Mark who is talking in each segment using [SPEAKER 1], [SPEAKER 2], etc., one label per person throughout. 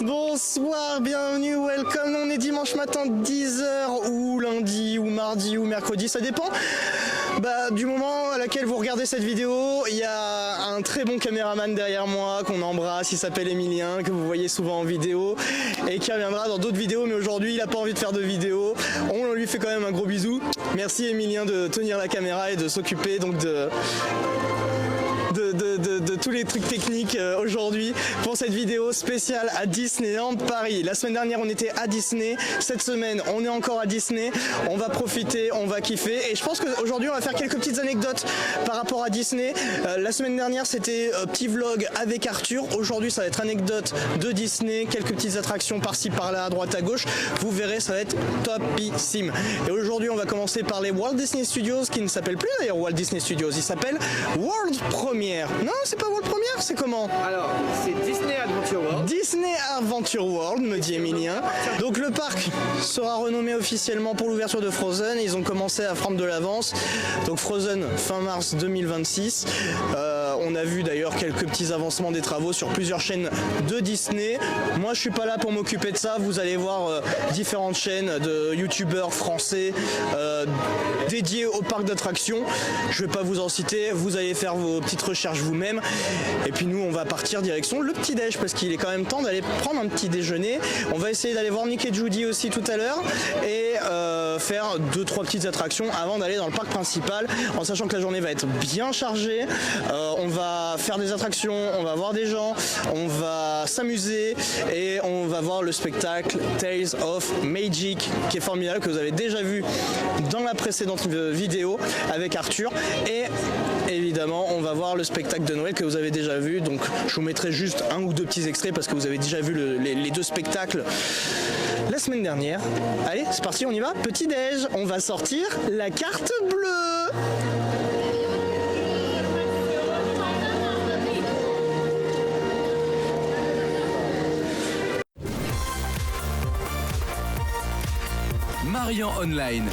[SPEAKER 1] Bonsoir, bienvenue, welcome, on est dimanche matin 10h ou lundi ou mardi ou mercredi, ça dépend du moment à laquelle vous regardez cette vidéo. Il y a un très bon caméraman derrière moi qu'on embrasse, il s'appelle Emilien, que vous voyez souvent en vidéo et qui reviendra dans d'autres vidéos, mais aujourd'hui il a pas envie de faire de vidéo. On lui fait quand même un gros bisou. Merci Emilien de tenir la caméra et de s'occuper donc de tous les trucs techniques aujourd'hui pour cette vidéo spéciale à Disneyland Paris. La semaine dernière on était à Disney, cette semaine on est encore à Disney, on va profiter, on va kiffer et je pense qu'aujourd'hui on va faire quelques petites anecdotes par rapport à Disney. La semaine dernière c'était petit vlog avec Arthur, aujourd'hui ça va être anecdote de Disney, quelques petites attractions par-ci par-là, à droite à gauche, vous verrez ça va être topissime. Et aujourd'hui on va commencer par les Walt Disney Studios, qui ne s'appelle plus d'ailleurs Walt Disney Studios, il s'appelle World Premiere. Non, c'est pas World Premiere, c'est comment?
[SPEAKER 2] Alors, c'est Disney Adventure World.
[SPEAKER 1] Disney Adventure World, me dit Emilien. Donc le parc sera renommé officiellement pour l'ouverture de Frozen. Ils ont commencé à prendre de l'avance. Donc Frozen fin mars 2026. On a vu d'ailleurs quelques petits avancements des travaux sur plusieurs chaînes de Disney. Moi, je suis pas là pour m'occuper de ça. Vous allez voir différentes chaînes de youtubeurs français dédiées au parc d'attractions. Je vais pas vous en citer. Vous allez faire vos petites recherches vous-même. Et puis nous, on va partir direction le petit-déj parce qu'il est quand même temps d'aller prendre un petit déjeuner. On va essayer d'aller voir Mick et Judy aussi tout à l'heure et faire 2-3 petites attractions avant d'aller dans le parc principal, en sachant que la journée va être bien chargée. On va faire des attractions, on va voir des gens, on va s'amuser et on va voir le spectacle Tales of Magic qui est formidable, que vous avez déjà vu dans la précédente vidéo avec Arthur. Et évidemment, on va voir le spectacle de Noël que vous avez déjà vu. Donc je vous mettrai juste un ou deux petits extraits parce que vous avez déjà vu les deux spectacles la semaine dernière. Allez, c'est parti, on y va. Petit déj, on va sortir la carte bleue.
[SPEAKER 3] Marian Online.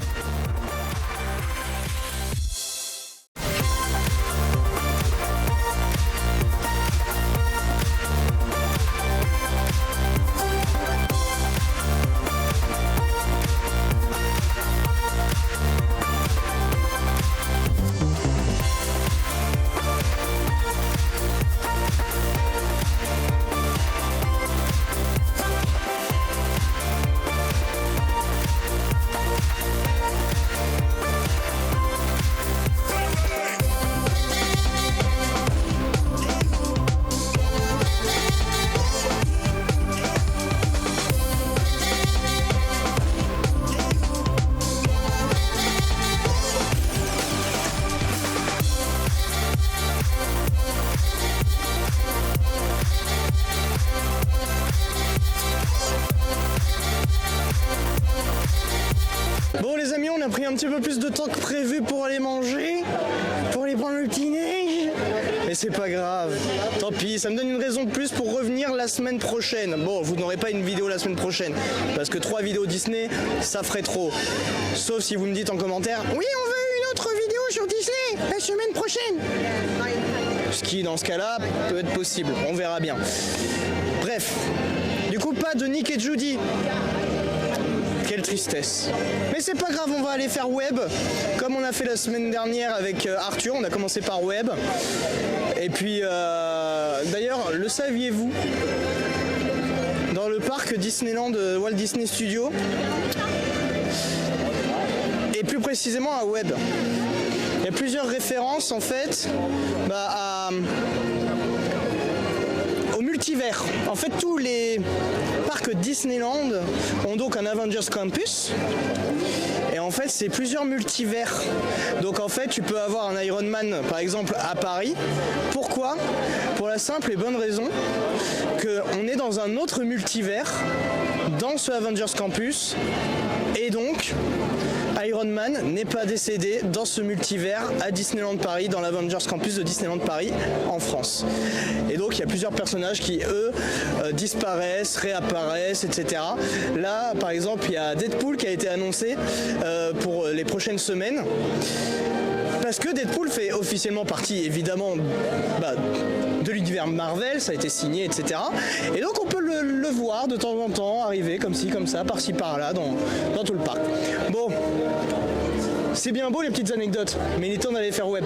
[SPEAKER 1] On a pris un petit peu plus de temps que prévu pour aller manger, pour aller prendre le petit-déj. Mais c'est pas grave, tant pis, ça me donne une raison de plus pour revenir la semaine prochaine. Bon, vous n'aurez pas une vidéo la semaine prochaine, parce que 3 vidéos Disney, ça ferait trop. Sauf si vous me dites en commentaire, oui, on veut une autre vidéo sur Disney la semaine prochaine. Ce qui, dans ce cas-là, peut être possible, on verra bien. Bref, du coup, pas de Nick et Judy. Quelle tristesse. Mais c'est pas grave, on va aller faire web, comme on a fait la semaine dernière avec Arthur, on a commencé par web. Et puis, d'ailleurs, le saviez-vous, dans le parc Disneyland de Walt Disney Studios, et plus précisément à web, il y a plusieurs références en fait au multivers. En fait, tous les parcs Disneyland ont donc un Avengers Campus. Et en fait, c'est plusieurs multivers. Donc en fait, tu peux avoir un Iron Man, par exemple, à Paris. Pourquoi? Pour la simple et bonne raison qu'on est dans un autre multivers, dans ce Avengers Campus. Et donc, Iron Man n'est pas décédé dans ce multivers à Disneyland Paris, dans l'Avengers Campus de Disneyland Paris en France. Et donc il y a plusieurs personnages qui eux disparaissent, réapparaissent, etc. Là par exemple il y a Deadpool qui a été annoncé pour les prochaines semaines. Parce que Deadpool fait officiellement partie évidemment de l'univers Marvel, ça a été signé, etc. Et donc on peut le le voir de temps en temps arriver comme ci, comme ça, par-ci, par-là, dans tout le parc. Bon, c'est bien beau les petites anecdotes, mais il est temps d'aller faire web.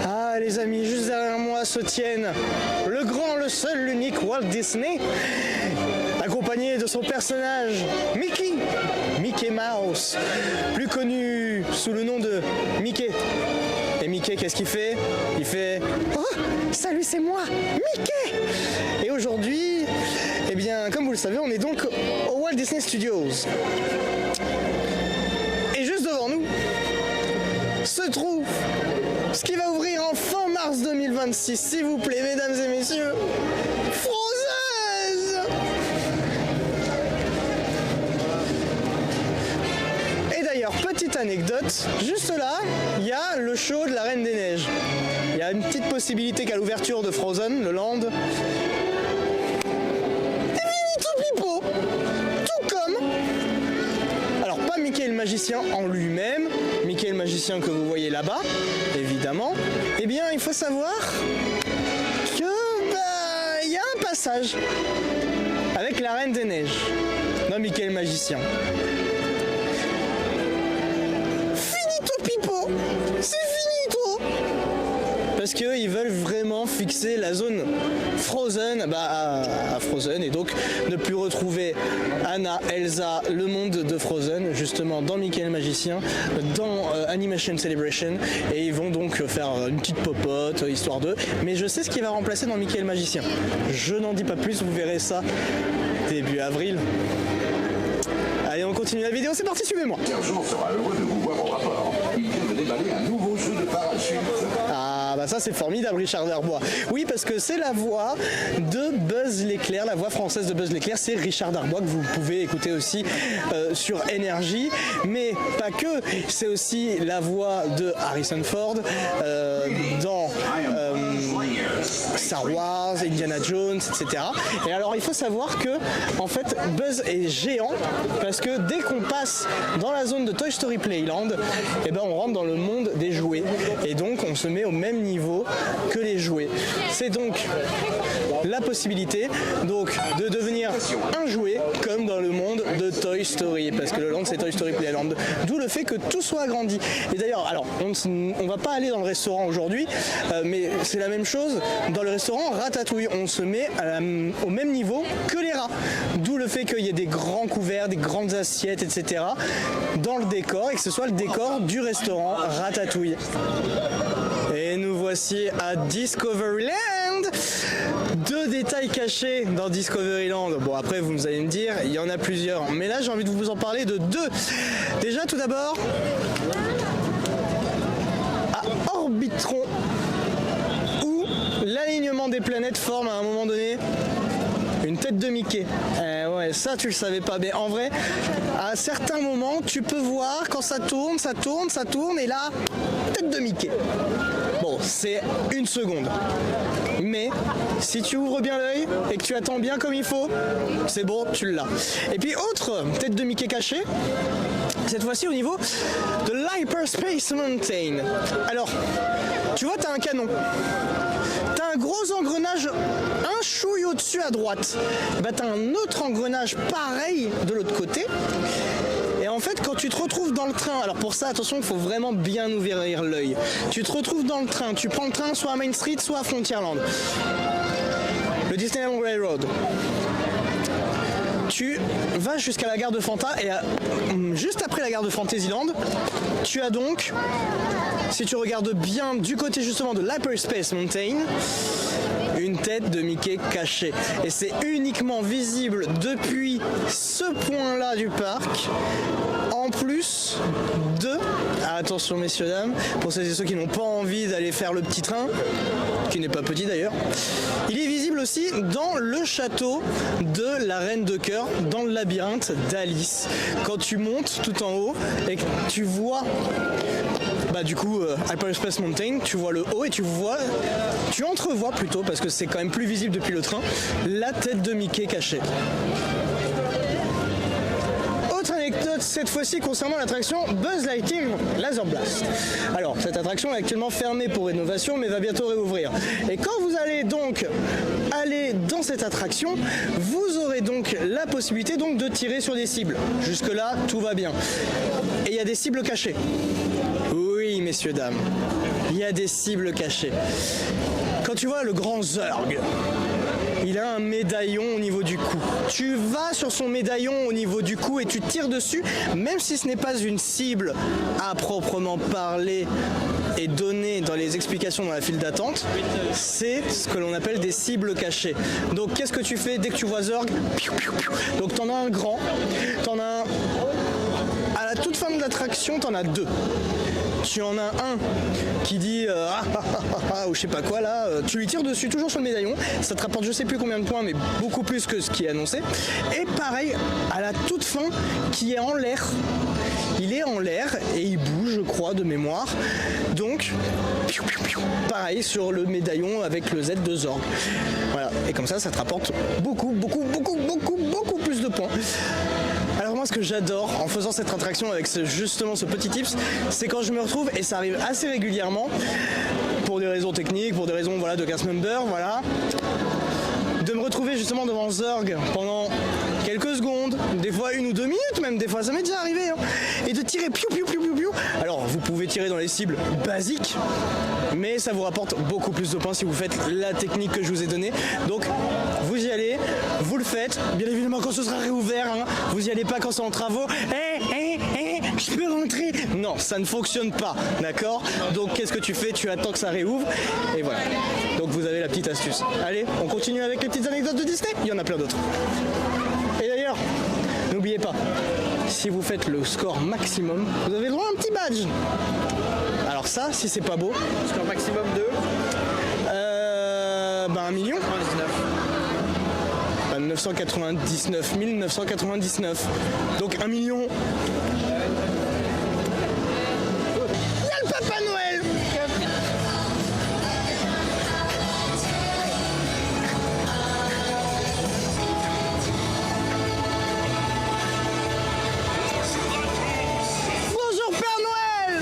[SPEAKER 1] Ah les amis, juste derrière moi se tiennent le grand, le seul, l'unique Walt Disney, accompagné de son personnage Mickey Mouse, plus connu sous le nom de Mickey. Et Mickey, qu'est-ce qu'il fait? Il fait « Oh, salut, c'est moi, Mickey !» Et aujourd'hui, eh bien, comme vous le savez, on est donc au Walt Disney Studios. Et juste devant nous se trouve ce qui va ouvrir en fin mars 2026, s'il vous plaît, mesdames et messieurs, Frozen! Et d'ailleurs, petite anecdote, juste là, il y a le show de la Reine des Neiges. Il y a une petite possibilité qu'à l'ouverture de Frozen, le land, Pipo, tout comme, alors pas Mickey le magicien en lui-même, Mickey le magicien que vous voyez là-bas, évidemment, eh bien il faut savoir que il y a un passage avec la Reine des Neiges, non Mickey le magicien. Finito Pipo, c'est finito. Parce qu'ils veulent vraiment fixer la zone Frozen à Frozen et donc ne plus retrouver Anna, Elsa, le monde de Frozen justement dans Mickey le magicien, dans Animation Celebration, et ils vont donc faire une petite popote histoire d'eux, mais je sais ce qui va remplacer dans Mickey le magicien. Je n'en dis pas plus, vous verrez ça début avril. Allez, on continue la vidéo, c'est parti, suivez-moi.
[SPEAKER 4] Sergent sera heureux de vous voir au rapport. Il vient de déballer un nouveau jeu de parachute.
[SPEAKER 1] Ah bah ça c'est formidable, Richard Darbois. Oui, parce que c'est la voix de Buzz l'éclair, la voix française de Buzz l'éclair, c'est Richard Darbois que vous pouvez écouter aussi sur Énergie, mais pas que, c'est aussi la voix de Harrison Ford dans Star Wars, Indiana Jones, etc. Et alors il faut savoir que en fait Buzz est géant parce que dès qu'on passe dans la zone de Toy Story Playland, eh ben on rentre dans le monde des jouets et donc on se met au même niveau que les jouets. C'est donc la possibilité donc de devenir un jouet comme dans le monde de Toy Story, parce que le land c'est Toy Story Playland, d'où le fait que tout soit agrandi. Et d'ailleurs, alors on va pas aller dans le restaurant aujourd'hui, mais c'est la même chose dans le restaurant Ratatouille, on se met au même niveau que les rats, d'où le fait qu'il y ait des grands couverts, des grandes assiettes, etc. dans le décor et que ce soit le décor du restaurant Ratatouille. Et nous voici à Discoveryland. Deux détails cachés dans Discoveryland. Bon, après vous allez me dire, il y en a plusieurs, mais là j'ai envie de vous en parler de deux. Déjà tout d'abord, à Orbitron, où l'alignement des planètes forme à un moment donné une tête de Mickey. Ouais, ça tu le savais pas, mais en vrai, à certains moments, tu peux voir quand ça tourne, et là, tête de Mickey. Bon, c'est une seconde. Mais si tu ouvres bien l'œil et que tu attends bien comme il faut, c'est bon, tu l'as. Et puis autre tête de Mickey cachée, cette fois-ci au niveau de l'Hyperspace Mountain. Alors, tu vois, t'as un canon. T'as un gros engrenage, un chouille au-dessus à droite. Bah t'as un autre engrenage pareil de l'autre côté. Et en fait, quand tu te retrouves dans le train, alors pour ça, attention, il faut vraiment bien ouvrir l'œil. Tu te retrouves dans le train, tu prends le train soit à Main Street, soit à Frontierland. Le Disneyland Railroad. Tu vas jusqu'à la gare de Fanta et juste après la gare de Fantasyland, tu as donc, si tu regardes bien du côté justement de l'Hyperspace Mountain, une tête de Mickey cachée. Et c'est uniquement visible depuis ce point-là du parc, en plus de... Attention messieurs dames, pour celles et ceux qui n'ont pas envie d'aller faire le petit train, qui n'est pas petit d'ailleurs, il est visible aussi dans le château de la Reine de Cœur, dans le labyrinthe d'Alice. Quand tu montes tout en haut et que tu vois... Bah du coup Hyperspace Mountain, tu vois le haut et tu entrevois plutôt, parce que c'est quand même plus visible depuis le train, la tête de Mickey cachée. Autre anecdote anecdote cette fois-ci concernant l'attraction Buzz Lightyear Laser Blast. Alors, cette attraction est actuellement fermée pour rénovation, mais va bientôt réouvrir. Et quand vous allez donc aller dans cette attraction, vous aurez donc la possibilité donc de tirer sur des cibles. Jusque-là, tout va bien. Et il y a des cibles cachées. Oui, messieurs, dames, il y a des cibles cachées. Quand tu vois le grand Zurg, il a un médaillon au niveau du cou. Tu vas sur son médaillon au niveau du cou et tu tires dessus, même si ce n'est pas une cible à proprement parler et donnée dans les explications dans la file d'attente, c'est ce que l'on appelle des cibles cachées. Donc qu'est-ce que tu fais dès que tu vois Zurg? Donc t'en as un grand, t'en as un... À la toute fin de l'attraction, t'en as deux. Tu en as un qui dit ou je sais pas quoi là, tu lui tires dessus toujours sur le médaillon, ça te rapporte je sais plus combien de points mais beaucoup plus que ce qui est annoncé. Et pareil à la toute fin qui est en l'air. Il est en l'air et il bouge je crois de mémoire. Donc pareil sur le médaillon avec le Z de Zurg. Voilà, et comme ça te rapporte beaucoup plus de points. Alors moi ce que j'adore en faisant cette attraction avec justement ce petit tips, c'est quand je me retrouve, et ça arrive assez régulièrement, pour des raisons techniques, pour des raisons voilà, de cast member, voilà, de me retrouver justement devant Zurg pendant quelques secondes, des fois 1 ou 2 minutes même, des fois ça m'est déjà arrivé, hein, et de tirer piou. Alors vous pouvez tirer dans les cibles basiques, mais ça vous rapporte beaucoup plus de points si vous faites la technique que je vous ai donnée. Donc vous y allez, vous le faites, bien évidemment quand ce sera réouvert, hein, vous y allez pas quand c'est en travaux. Je peux rentrer. Non, ça ne fonctionne pas, d'accord? Donc qu'est-ce que tu fais? Tu attends que ça réouvre, et voilà. Donc vous avez la petite astuce. Allez, on continue avec les petites anecdotes de Disney, il y en a plein d'autres. Et d'ailleurs, n'oubliez pas, si vous faites le score maximum, vous avez le droit à un petit badge. Alors ça, si c'est pas beau,
[SPEAKER 2] Score maximum de
[SPEAKER 1] 1 million. 999 999. Donc 1 million. Il y a le Papa Noël. Bonjour Père Noël.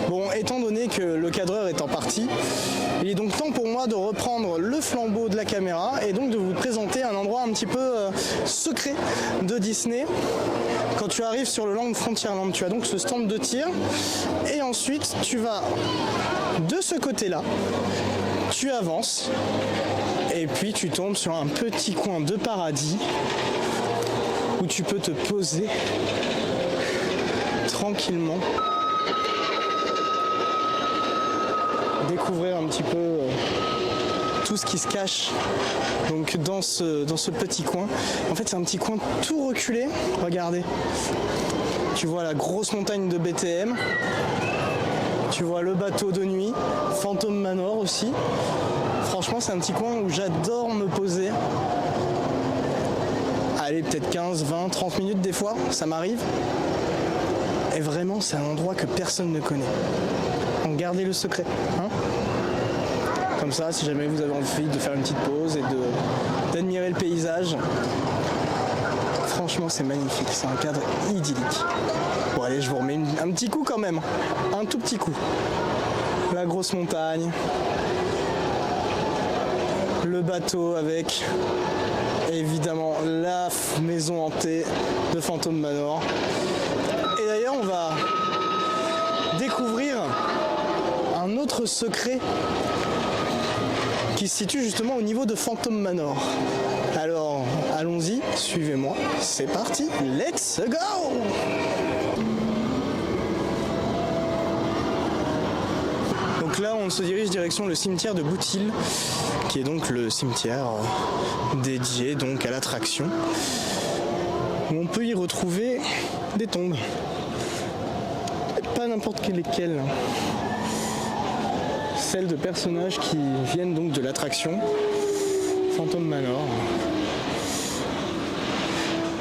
[SPEAKER 1] Bon, étant donné que le cadreur est en partie, il est donc temps pour moi de reprendre le flambeau de la caméra et donc de vous présenter un endroit un petit peu secret de Disney. Quand tu arrives sur le Land Frontierland, tu as donc ce stand de tir et ensuite tu vas de ce côté-là, tu avances et puis tu tombes sur un petit coin de paradis où tu peux te poser tranquillement, découvrir un petit peu tout ce qui se cache donc dans ce petit coin. En fait c'est un petit coin tout reculé, regardez. Tu vois la grosse montagne de BTM, tu vois le bateau de nuit, Phantom Manor aussi. Franchement c'est un petit coin où j'adore me poser. Allez, peut-être 15, 20, 30 minutes des fois, ça m'arrive. Et vraiment c'est un endroit que personne ne connaît. Donc gardez le secret, hein. Comme ça, si jamais vous avez envie de faire une petite pause et d'admirer le paysage, franchement c'est magnifique, c'est un cadre idyllique. Bon allez, je vous remets un petit coup quand même, un tout petit coup. La grosse montagne, le bateau avec évidemment la maison hantée de Phantom Manor. Et d'ailleurs on va découvrir un autre secret qui se situe justement au niveau de Phantom Manor. Alors, allons-y, suivez-moi, c'est parti, let's go! Donc là, on se dirige direction le cimetière de Bootheel, qui est donc le cimetière dédié donc à l'attraction, où on peut y retrouver des tombes. Pas n'importe lesquelles. celle de personnages qui viennent donc de l'attraction Phantom Manor.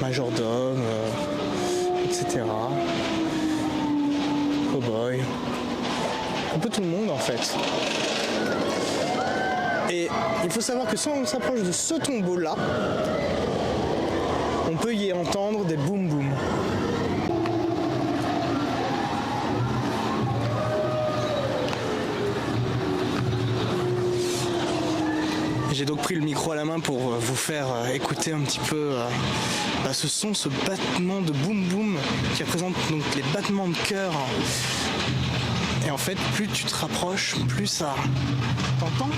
[SPEAKER 1] Majordome, etc. Cowboy. Un peu tout le monde en fait. Et il faut savoir que si on s'approche de ce tombeau-là, on peut y entendre des boum boum. J'ai donc pris le micro à la main pour vous faire écouter un petit peu ce son, ce battement de boum boum qui représente donc les battements de cœur. Et en fait, plus tu te rapproches, plus ça... T'entends ?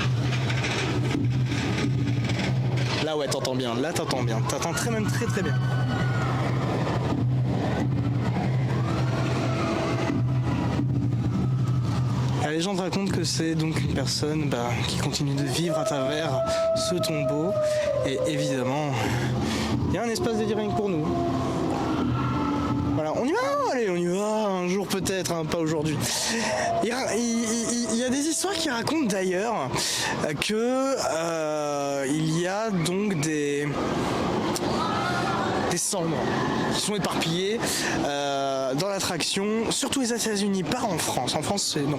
[SPEAKER 1] Là ouais, t'entends bien, là t'entends bien, t'entends même très très bien. La légende raconte que c'est donc une personne qui continue de vivre à travers ce tombeau. Et évidemment, il y a un espace dédié rien que pour nous. Voilà, on y va, allez, on y va, un jour peut-être, hein, pas aujourd'hui. Il y a des histoires qui racontent d'ailleurs que il y a donc des cendres qui sont éparpillées dans l'attraction, surtout aux États-Unis, pas en France. En France, c'est non.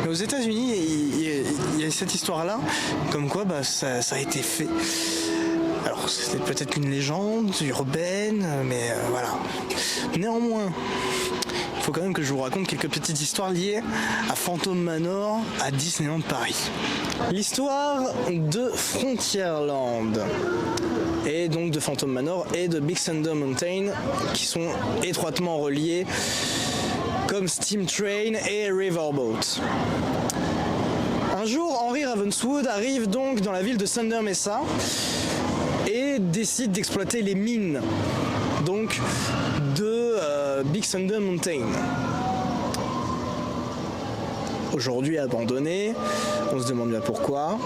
[SPEAKER 1] Mais aux États-Unis, il y a cette histoire-là, comme quoi ça a été fait. Alors, c'est peut-être une légende urbaine, mais voilà. Néanmoins, il faut quand même que je vous raconte quelques petites histoires liées à Phantom Manor à Disneyland Paris. L'histoire de Frontierland et donc de Phantom Manor et de Big Thunder Mountain qui sont étroitement reliés comme Steam Train et Riverboat. Un jour, Henry Ravenswood arrive donc dans la ville de Thunder Mesa et décide d'exploiter les mines donc de Big Thunder Mountain. Aujourd'hui abandonné, on se demande bien pourquoi.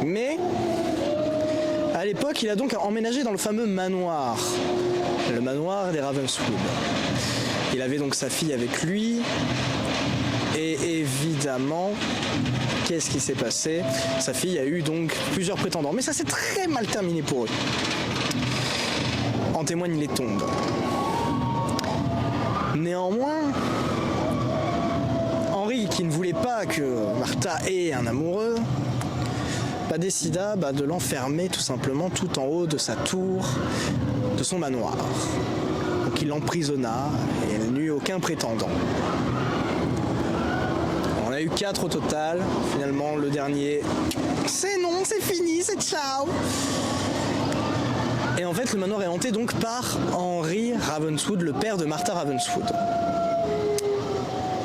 [SPEAKER 1] Mais à l'époque, il a donc emménagé dans le fameux manoir, le manoir des Ravenswood. Il avait donc sa fille avec lui, et évidemment, qu'est-ce qui s'est passé ? Sa fille a eu donc plusieurs prétendants, mais ça s'est très mal terminé pour eux. En témoignent les tombes. Néanmoins, Henry, qui ne voulait pas que Martha ait un amoureux, décida de l'enfermer tout simplement tout en haut de sa tour, de son manoir. Donc il l'emprisonna et elle n'eut aucun prétendant. On a eu 4 au total. Finalement, le dernier, c'est non, c'est fini, c'est ciao. Et en fait, le manoir est hanté donc par Henry Ravenswood, le père de Martha Ravenswood.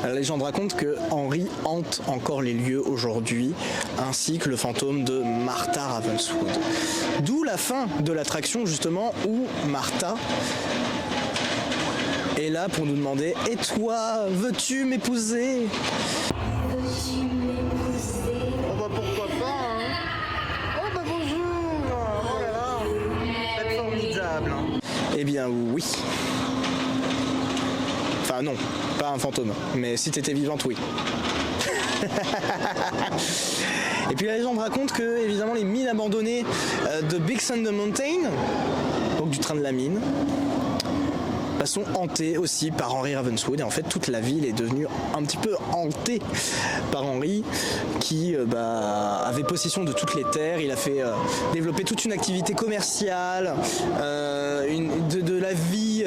[SPEAKER 1] La légende raconte que Henry hante encore les lieux aujourd'hui, ainsi que le fantôme de Martha Ravenswood. D'où la fin de l'attraction, justement, où Martha est là pour nous demander « Et toi, veux-tu m'épouser ?» Oh bah pourquoi pas, hein. Oh bah bonjour. Oh là là, c'est formidable, hein. Eh bien oui. Enfin non, pas un fantôme, mais si t'étais vivante, oui. Et puis la légende raconte que, évidemment, les mines abandonnées de Big Thunder Mountain, donc du train de la mine, sont hantées aussi par Henry Ravenswood. Et en fait, toute la ville est devenue un petit peu hantée par Henry, qui avait possession de toutes les terres. Il a fait développer toute une activité commerciale, de la vie...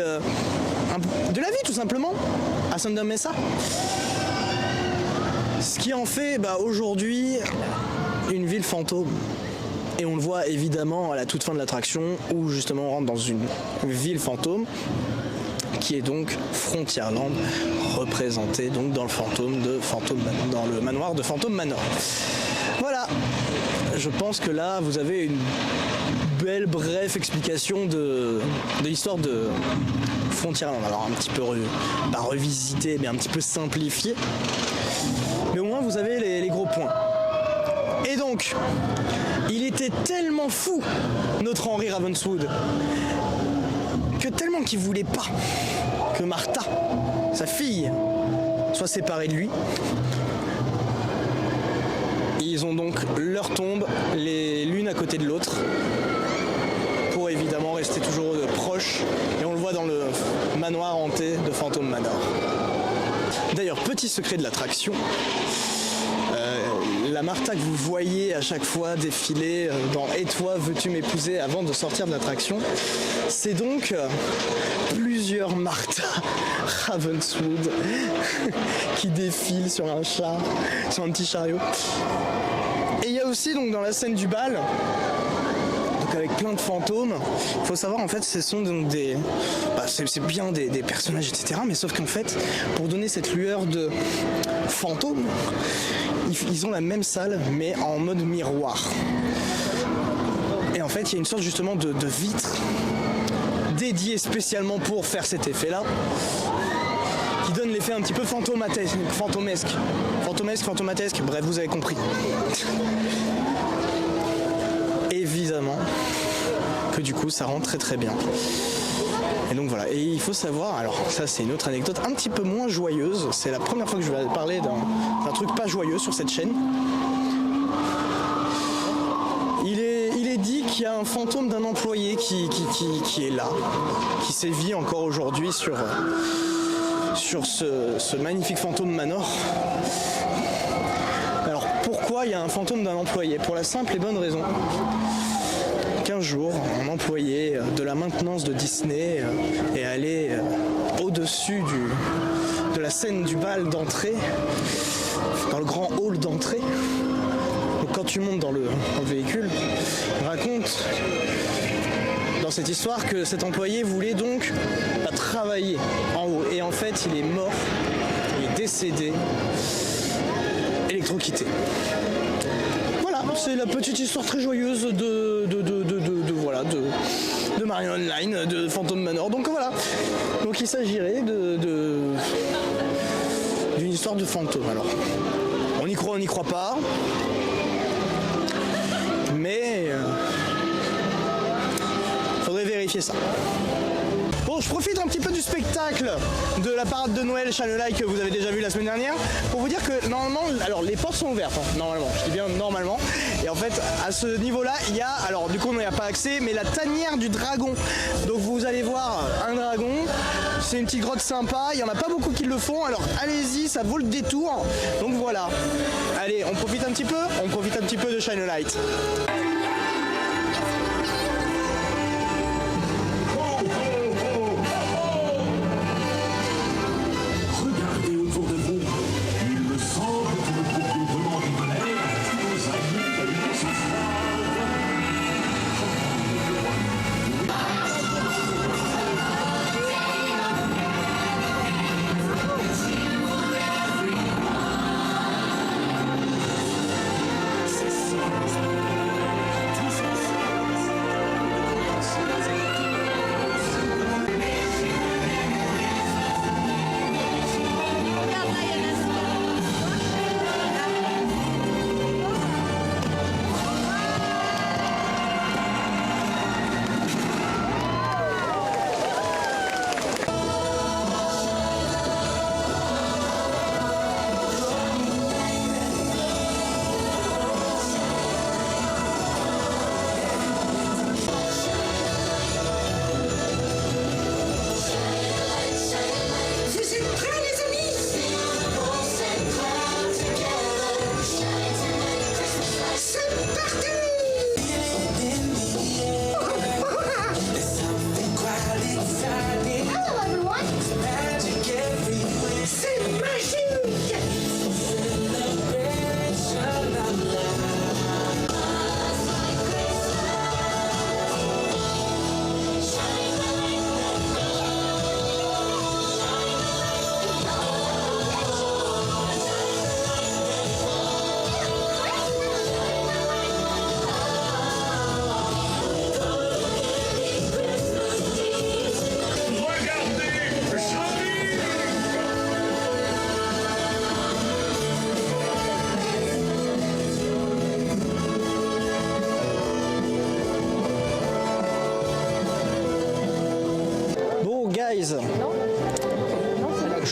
[SPEAKER 1] de la vie tout simplement à Thunder Mesa, ce qui en fait aujourd'hui une ville fantôme. Et on le voit évidemment à la toute fin de l'attraction où justement on rentre dans une ville fantôme qui est donc Frontierland, représenté donc dans le dans le manoir de Phantom Manor. Voilà, je pense que là vous avez une belle brève explication de l'histoire de Frontierland. Alors un petit peu pas revisité, mais un petit peu simplifié. Mais au moins vous avez les gros points. Et donc, il était tellement fou, notre Henry Ravenswood, que tellement qu'il voulait pas que Martha, sa fille, soit séparée de lui, ils ont donc leur tombe, l'une à côté de l'autre, pour évidemment rester toujours proches. Et on le voit dans le manoir hanté de Phantom Manor. D'ailleurs, petit secret de l'attraction, la Martha que vous voyez à chaque fois défiler dans « Et toi, veux-tu m'épouser ?» avant de sortir de l'attraction, c'est donc plusieurs Martha Ravenswood qui défilent sur un petit chariot. Et il y a aussi donc dans la scène du bal, donc avec plein de fantômes, il faut savoir en fait ce sont donc c'est bien des personnages etc, mais sauf qu'en fait pour donner cette lueur de fantôme, ils ont la même salle mais en mode miroir. Et en fait il y a une sorte justement de vitre dédiée spécialement pour faire cet effet là, qui donne l'effet un petit peu fantomatesque, bref vous avez compris. Évidemment que du coup ça rend très très bien. Et donc voilà, et il faut savoir, alors ça c'est une autre anecdote un petit peu moins joyeuse, c'est la première fois que je vais parler d'un truc pas joyeux sur cette chaîne. Il est dit qu'il y a un fantôme d'un employé qui est là, qui sévit encore aujourd'hui sur ce magnifique Phantom Manor. Alors pourquoi il y a un fantôme d'un employé? Pour la simple et bonne raison qu'un jour, un employé de la maintenance de Disney est allé au-dessus de la scène du bal d'entrée, dans le grand hall d'entrée. Donc quand tu montes dans le véhicule, il raconte dans cette histoire que cet employé voulait donc travailler en haut. Et en fait, il est mort, il est décédé, électrocuté. Voilà, c'est la petite histoire très joyeuse de Marion Online, de Phantom Manor. Donc voilà, donc il s'agirait d'une histoire de fantôme. Alors, on y croit, on n'y croit pas, mais faudrait vérifier ça. Bon, je profite un petit peu du spectacle de la parade de Noël Channel que vous avez déjà vu la semaine dernière pour vous dire que normalement, alors les portes sont ouvertes, normalement, je dis bien normalement, et en fait à ce niveau-là, il y a, alors du coup on n'y a pas accès, mais la tanière du dragon. Donc vous allez voir un dragon, c'est une petite grotte sympa, il n'y en a pas beaucoup qui le font, alors allez-y, ça vaut le détour. Donc voilà, allez, on profite un petit peu de Shine a Light.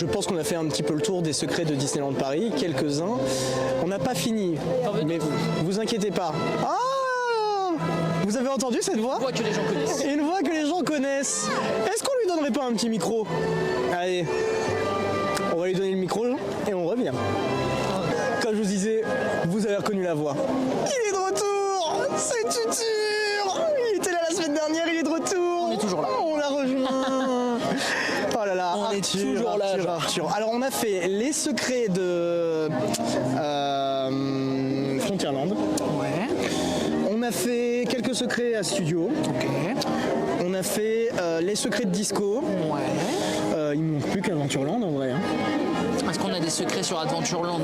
[SPEAKER 1] je pense qu'on a fait un petit peu le tour des secrets de Disneyland Paris, quelques-uns. On n'a pas fini, mais vous inquiétez pas. Ah, vous avez entendu cette voix?
[SPEAKER 2] Une voix que les gens connaissent.
[SPEAKER 1] Une voix que les gens connaissent. Est-ce qu'on lui donnerait pas un petit micro? Allez, on va lui donner le micro et on revient. Comme je vous disais, vous avez reconnu la voix. Il est de retour. C'est Tutur. Il était là la semaine dernière, il est de retour.
[SPEAKER 2] On est toujours là.
[SPEAKER 1] On l'a rejoint. Oh là là,
[SPEAKER 2] On est toujours là,
[SPEAKER 1] Arthur. Alors on a fait les secrets de Frontierland.
[SPEAKER 2] Ouais.
[SPEAKER 1] On a fait quelques secrets à Studio.
[SPEAKER 2] Ok.
[SPEAKER 1] On a fait les secrets de Disco.
[SPEAKER 2] Ouais.
[SPEAKER 1] Il ne manque plus qu'Adventureland en vrai.
[SPEAKER 2] Est-ce qu'on a des secrets sur Adventureland?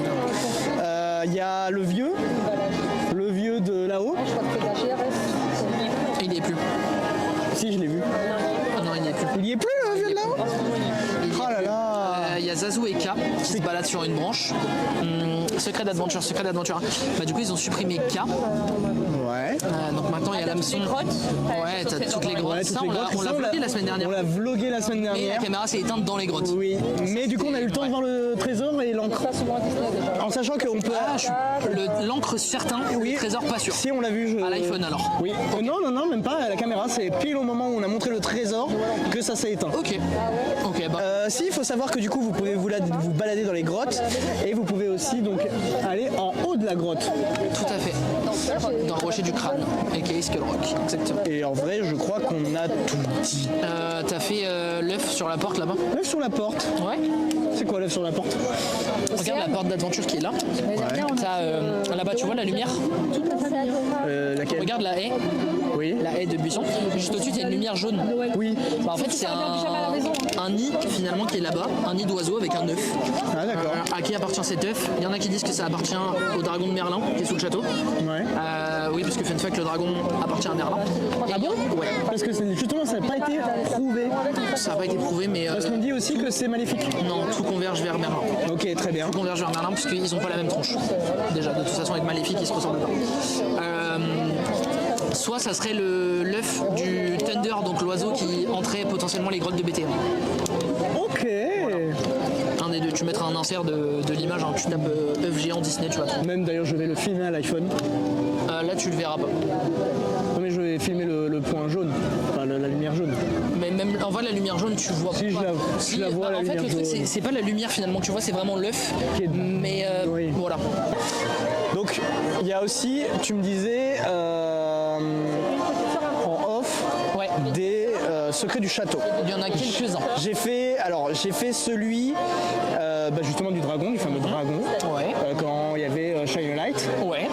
[SPEAKER 1] Il y a le vieux de là-haut.
[SPEAKER 2] Il y est plus.
[SPEAKER 1] Si, je l'ai vu.
[SPEAKER 2] Non, il n'y est plus.
[SPEAKER 1] Il y est plus le vieux de là-haut. Oh là là.
[SPEAKER 2] Il y a Zazu et K qui se baladent sur une branche. Secret d'aventure. Bah, du coup, ils ont supprimé K.
[SPEAKER 1] Ouais.
[SPEAKER 2] Donc maintenant, il y a l'hameçon. Ouais, t'as toutes les grottes.
[SPEAKER 1] Ouais,
[SPEAKER 2] Ça,
[SPEAKER 1] toutes les grottes.
[SPEAKER 2] on l'a vlogué la semaine dernière.
[SPEAKER 1] On l'a vlogué la semaine
[SPEAKER 2] Et la
[SPEAKER 1] dernière.
[SPEAKER 2] caméra s'est éteinte dans les grottes.
[SPEAKER 1] Oui, mais du coup on a eu le temps de voir le trésor et l'encre. En sachant qu'on peut...
[SPEAKER 2] L'encre certain,
[SPEAKER 1] Oui.
[SPEAKER 2] le trésor pas sûr.
[SPEAKER 1] Si on l'a vu...
[SPEAKER 2] À l'iPhone alors.
[SPEAKER 1] Oui. Non, même pas à la caméra. C'est pile au moment où on a montré le trésor que ça s'est éteint.
[SPEAKER 2] Ok, bah.
[SPEAKER 1] Si, il faut savoir que du coup vous pouvez vous balader dans les grottes et vous pouvez aussi donc aller en haut de la grotte.
[SPEAKER 2] Tout à fait. Dans le rocher du crâne, aka Skull Rock. Exactement.
[SPEAKER 1] Et en vrai, je crois qu'on a tout dit.
[SPEAKER 2] T'as fait l'œuf sur la porte là-bas?
[SPEAKER 1] L'œuf sur la porte.
[SPEAKER 2] Ouais.
[SPEAKER 1] C'est quoi l'œuf sur la porte?
[SPEAKER 2] Regarde la porte d'aventure qui est là. T'as là-bas, tu vois la lumière?
[SPEAKER 1] Laquelle?
[SPEAKER 2] Regarde la haie.
[SPEAKER 1] Oui.
[SPEAKER 2] La haie de buisson. Juste au-dessus, t'as une lumière jaune.
[SPEAKER 1] Oui.
[SPEAKER 2] Bah, en fait, c'est un nid finalement qui est là-bas, un nid d'oiseau avec un œuf.
[SPEAKER 1] Ah d'accord.
[SPEAKER 2] À qui appartient cet œuf? Il y en a qui disent que ça appartient au dragon de Merlin qui est sous le château.
[SPEAKER 1] Ouais.
[SPEAKER 2] Oui, parce que fun fact, le dragon appartient à Merlin.
[SPEAKER 1] Ah bon?
[SPEAKER 2] Ouais.
[SPEAKER 1] Parce que justement ça n'a pas été prouvé.
[SPEAKER 2] Ça n'a pas été prouvé, mais
[SPEAKER 1] Parce qu'on dit aussi que c'est maléfique.
[SPEAKER 2] non, tout converge vers Merlin.
[SPEAKER 1] Ok, très bien.
[SPEAKER 2] Tout converge vers Merlin parce qu'ils n'ont pas la même tronche. Déjà, de toute façon, avec Maléfique, ils se ressemblent pas. Soit ça serait l'œuf du Thunder, donc l'oiseau qui entrait potentiellement les grottes de BT.
[SPEAKER 1] Ok.
[SPEAKER 2] Un des deux, tu mettras un insert de l'image, hein, tu tapes œuf géant Disney, tu vas trouver.
[SPEAKER 1] Même d'ailleurs je vais le filmer à l'iPhone.
[SPEAKER 2] Là, tu le verras pas.
[SPEAKER 1] Non mais je vais filmer le point jaune, enfin la lumière jaune.
[SPEAKER 2] Mais même en vrai, la lumière jaune, tu vois
[SPEAKER 1] Si,
[SPEAKER 2] pas.
[SPEAKER 1] je la vois, la
[SPEAKER 2] en fait,
[SPEAKER 1] lumière
[SPEAKER 2] le truc,
[SPEAKER 1] jaune.
[SPEAKER 2] c'est pas la lumière finalement que tu vois, c'est vraiment l'œuf. Mais
[SPEAKER 1] Oui.
[SPEAKER 2] voilà.
[SPEAKER 1] Donc il y a aussi, tu me disais en off,
[SPEAKER 2] Ouais.
[SPEAKER 1] des secrets du château.
[SPEAKER 2] Il y en a quelques-uns.
[SPEAKER 1] J'ai fait celui justement du dragon, du fameux dragon,
[SPEAKER 2] Ouais.
[SPEAKER 1] quand il y avait Shine a Light.
[SPEAKER 2] Ouais.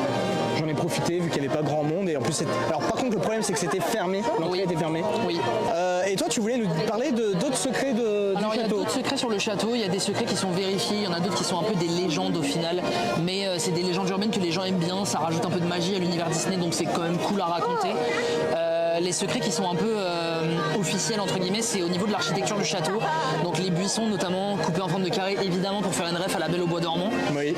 [SPEAKER 1] J'en ai profité vu qu'il n'y avait pas grand monde et en plus alors par contre le problème c'est que c'était fermé, l'entrée était fermée.
[SPEAKER 2] Oui.
[SPEAKER 1] Et toi tu voulais nous parler d'autres secrets du
[SPEAKER 2] Alors il y a
[SPEAKER 1] château.
[SPEAKER 2] d'autres secrets sur le château, il y a des secrets qui sont vérifiés, il y en a d'autres qui sont un peu des légendes au final, mais c'est des légendes urbaines que les gens aiment bien, ça rajoute un peu de magie à l'univers Disney, donc c'est quand même cool à raconter. Les secrets qui sont un peu officiels entre guillemets, c'est au niveau de l'architecture du château, donc les buissons notamment coupés en forme de carré évidemment pour faire une ref à la Belle au bois dormant.
[SPEAKER 1] Oui.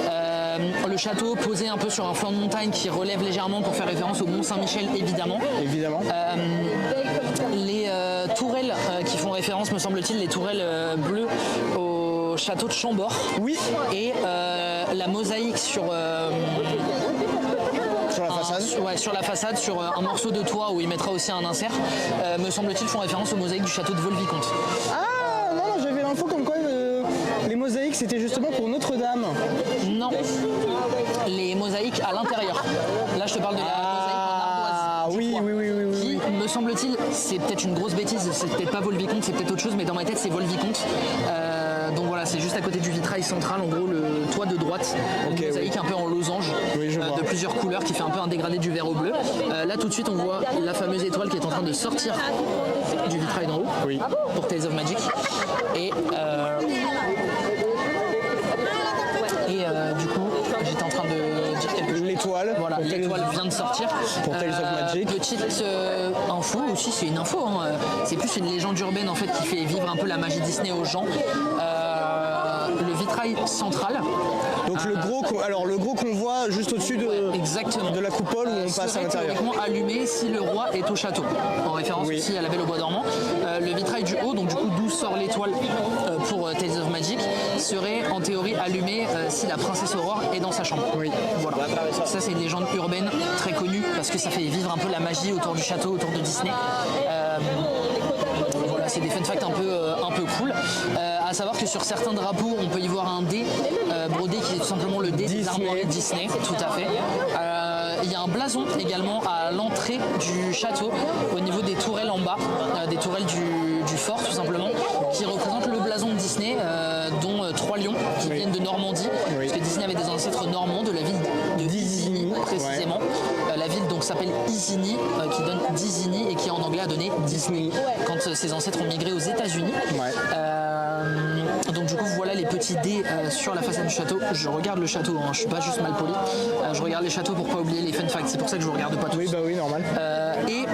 [SPEAKER 2] Le château posé un peu sur un flanc de montagne qui relève légèrement pour faire référence au Mont Saint-Michel évidemment.
[SPEAKER 1] Évidemment.
[SPEAKER 2] Les tourelles qui font référence, me semble-t-il, les tourelles bleues au château de Chambord.
[SPEAKER 1] Oui.
[SPEAKER 2] Et la mosaïque sur
[SPEAKER 1] Sur la façade.
[SPEAKER 2] sur la façade, sur un morceau de toit où il mettra aussi un insert, me semble-t-il, font référence aux mosaïques du château de Vaux-le-Vicomte.
[SPEAKER 1] Ah non, j'avais l'info comme quoi les mosaïques c'était justement pour Notre-Dame.
[SPEAKER 2] Non, les mosaïques à l'intérieur. Là, je te parle de la mosaïque en ardoise.
[SPEAKER 1] Ah
[SPEAKER 2] du
[SPEAKER 1] oui,
[SPEAKER 2] toit,
[SPEAKER 1] oui.
[SPEAKER 2] Qui, me semble-t-il, c'est peut-être une grosse bêtise, c'est peut-être pas Vaux-le-Vicomte, c'est peut-être autre chose, mais dans ma tête, c'est Vaux-le-Vicomte. Donc voilà, c'est juste à côté du vitrail central, en gros, le toit de droite, une mosaïque un peu en losange,
[SPEAKER 1] Oui, je vois.
[SPEAKER 2] de plusieurs couleurs, qui fait un peu un dégradé du vert au bleu. Là, tout de suite, on voit la fameuse étoile qui est en train de sortir du vitrail d'en haut,
[SPEAKER 1] Oui.
[SPEAKER 2] pour Tales of Magic. Et du coup, j'étais en train de dire quelque chose.
[SPEAKER 1] L'étoile.
[SPEAKER 2] Voilà,
[SPEAKER 1] Pour
[SPEAKER 2] l'étoile
[SPEAKER 1] Tales-
[SPEAKER 2] vient de sortir.
[SPEAKER 1] Pour Tales of Magic.
[SPEAKER 2] Petite info aussi, c'est une info. Hein. C'est plus une légende urbaine en fait qui fait vivre un peu la magie Disney aux gens. Le vitrail central
[SPEAKER 1] Donc le gros qu'on voit juste au-dessus de la coupole où on passe à
[SPEAKER 2] serait
[SPEAKER 1] l'intérieur.
[SPEAKER 2] théoriquement allumé si le roi est au château, en référence aussi à la Belle au bois dormant. Le vitrail du haut, donc du coup d'où sort l'étoile pour Tales of Magic, serait en théorie allumé si la princesse Aurore est dans sa chambre.
[SPEAKER 1] Oui.
[SPEAKER 2] Voilà. Ça c'est une légende urbaine très connue parce que ça fait vivre un peu la magie autour du château, autour de Disney. Voilà, c'est des fun facts un peu cool. À savoir que sur certains drapeaux, on peut y voir un dé brodé qui est tout simplement le dé des armoiries Disney, tout à fait. Il y a un blason également à l'entrée du château, au niveau des tourelles en bas, des tourelles du fort tout simplement, qui représentent le blason de Disney, dont 3 lions qui viennent de Normandie, parce que Disney avait des ancêtres normands de la ville de Isigny précisément. La ville donc s'appelle Isigny, qui donne d'Isigny et qui en anglais a donné Disney, quand ses ancêtres ont migré aux États-Unis. Donc du coup voilà les petits dés sur la façade du château. Je regarde le château, hein, je suis pas juste mal poli. Je regarde les châteaux pour pas oublier les fun facts, c'est pour ça que je vous regarde pas tous.
[SPEAKER 1] Oui, bah oui, normal.
[SPEAKER 2] Et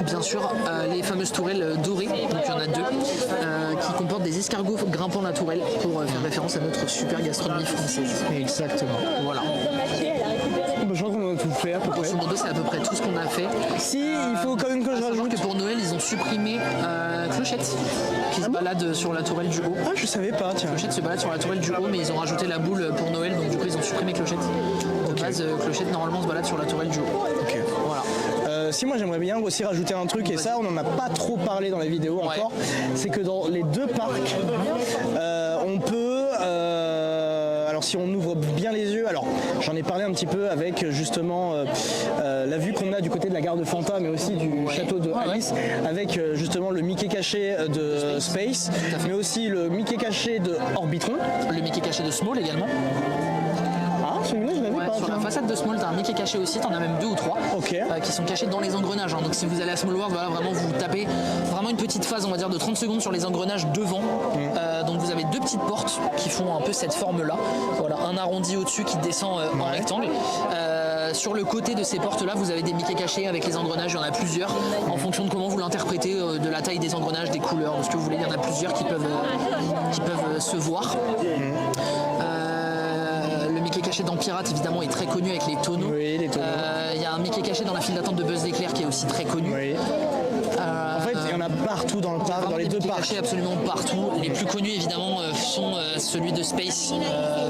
[SPEAKER 2] bien sûr les fameuses tourelles dorées, donc il y en a 2, qui comportent des escargots grimpant la tourelle pour faire référence à notre super gastronomie française.
[SPEAKER 1] Exactement.
[SPEAKER 2] Voilà.
[SPEAKER 1] Je crois qu'on a tout fait à peu près.
[SPEAKER 2] Grosso modo, c'est à peu près tout ce qu'on a fait.
[SPEAKER 1] Si, il faut quand même que je rajoute
[SPEAKER 2] que pour Noël, ils ont supprimé Clochette, qui se balade sur la tourelle du haut.
[SPEAKER 1] Ah, je savais pas, tiens.
[SPEAKER 2] Clochette se balade sur la tourelle du haut, mais ils ont rajouté la boule pour Noël, donc du coup, ils ont supprimé Clochette. De base, Clochette, normalement, se balade sur la tourelle du haut.
[SPEAKER 1] Ok.
[SPEAKER 2] Voilà.
[SPEAKER 1] Si moi j'aimerais bien aussi rajouter un truc, et ça on en a pas trop parlé dans la vidéo encore, c'est que dans les 2 parcs, on peut, alors si on ouvre bien les yeux, alors j'en ai parlé un petit peu avec justement la vue qu'on a du côté de la gare de Fanta, mais aussi du château de Alice, avec justement le Mickey caché de Space, mais aussi le Mickey caché de Orbitron.
[SPEAKER 2] Le Mickey caché de Small également.
[SPEAKER 1] Celui-là, je l'avais pas.
[SPEAKER 2] Sur la façade de Small, t'as un Mickey caché aussi, t'en as même 2 ou 3 qui sont cachés dans les engrenages. Donc si vous allez à Small World, voilà, vraiment vous tapez vraiment une petite phase, on va dire, de 30 secondes sur les engrenages devant. Donc vous avez 2 petites portes qui font un peu cette forme-là. Voilà, un arrondi au-dessus qui descend en rectangle. Sur le côté de ces portes-là, vous avez des Mickey cachés avec les engrenages, il y en a plusieurs, en fonction de comment vous l'interprétez, de la taille des engrenages, des couleurs, de ce que vous voulez, il y en a plusieurs qui peuvent se voir. Mickey caché dans Pirate évidemment est très connu avec les tonneaux.
[SPEAKER 1] Oui, les tonneaux.
[SPEAKER 2] Il y a un Mickey caché dans la file d'attente de Buzz l'éclair qui est aussi très connu.
[SPEAKER 1] Oui. En fait, il y en a partout dans le parc, dans les 2 parcs.
[SPEAKER 2] Cachés absolument partout. Les plus connus évidemment sont celui de Space,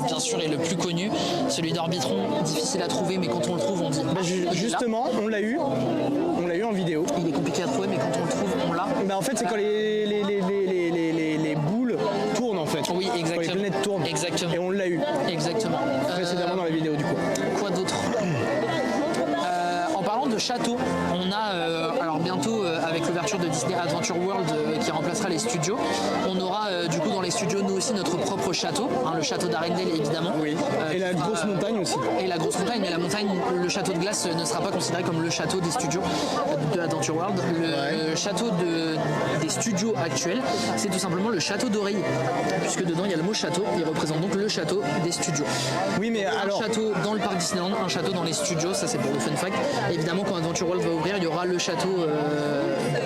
[SPEAKER 2] bien sûr, est le plus connu. Celui d'Orbitron, difficile à trouver, mais quand on le trouve, on dit.
[SPEAKER 1] Justement, on l'a eu en vidéo.
[SPEAKER 2] Il est compliqué à trouver, mais quand on le trouve, on l'a.
[SPEAKER 1] En fait, c'est quand les boules tournent en fait.
[SPEAKER 2] Oui, exactement.
[SPEAKER 1] Quand les planètes tournent.
[SPEAKER 2] Exactement.
[SPEAKER 1] Et on l'a eu.
[SPEAKER 2] Exactement.
[SPEAKER 1] Précédemment dans la vidéo du coup.
[SPEAKER 2] Quoi d'autre? En parlant de château, on a alors bientôt avec l'ouverture de Disney Adventure World qui remplacera les studios, on aura du coup dans les studios nous aussi notre propre château, le château d'Arendelle évidemment.
[SPEAKER 1] Oui. Et la grosse montagne aussi.
[SPEAKER 2] Et la grosse montagne, mais la montagne, le château de glace ne sera pas considéré comme le château des studios de Adventure World. Le château des studios actuels, c'est tout simplement le château d'Oreille, puisque dedans il y a le mot château, il représente donc le château des studios.
[SPEAKER 1] Oui, mais alors.
[SPEAKER 2] Un château dans le parc Disneyland, un château dans les studios, ça c'est pour le fun fact. Évidemment, quand Adventure World va ouvrir, il y aura le château